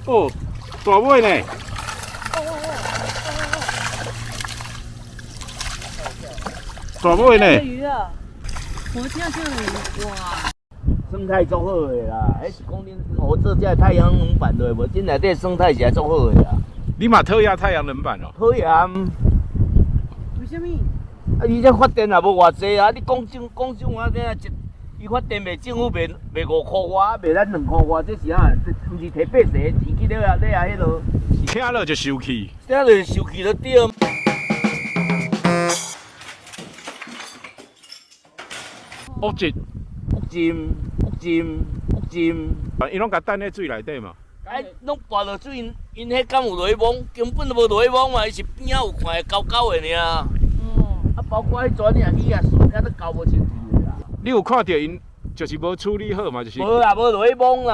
哦，大尾呢？大尾呢？鱼啊！我听到这里，哇！生态足好的啦，迄是讲恁我做这太阳能板的，无真内底生态是还足好的啦。你嘛特压太阳能板哦？讨厌啊！为什么？而且发电也无偌济啊！你讲种啊，这伊发电卖政府卖5块外，卖咱2块外，这是啊，这毋是摕8成的钱去了迄落，听了就生气。这就收气就对。屋进，屋浸，啊，伊拢甲等咧水内底嘛。哎，拢跋落水，因迄敢有落去摸，根本都无落去摸嘛，伊是边仔有看会高的尔。哦。啊，包括迄蛇鱼啊、笋啊，都高无清气的啦。你有看到因就是无处理好嘛？就是。无啦，无落去摸啦。